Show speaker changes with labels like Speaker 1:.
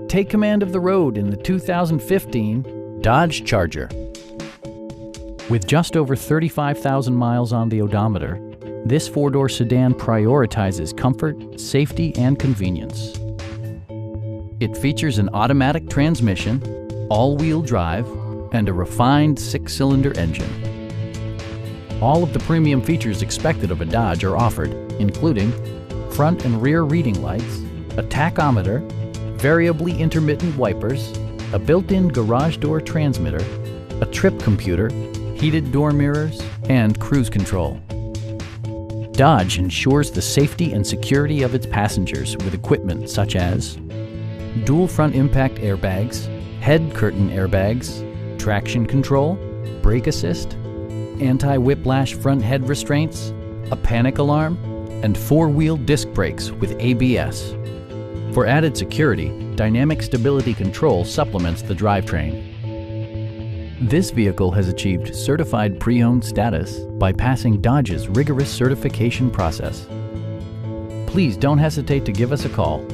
Speaker 1: Take command of the road in the 2015 Dodge Charger. With just over 35,000 miles on the odometer, this four-door sedan prioritizes comfort, safety, and convenience. It features an automatic transmission, all-wheel drive, and a refined six-cylinder engine. All of the premium features expected of a Dodge are offered, including front and rear reading lights, a tachometer, variably intermittent wipers, a built-in garage door transmitter, a trip computer, heated door mirrors, and cruise control. Dodge ensures the safety and security of its passengers with equipment such as dual front impact airbags, head curtain airbags, traction control, brake assist, anti-whiplash front head restraints, a panic alarm, and four-wheel disc brakes with ABS. For added security, dynamic stability control supplements the drivetrain. This vehicle has achieved certified pre-owned status by passing Dodge's rigorous certification process. Please don't hesitate to give us a call.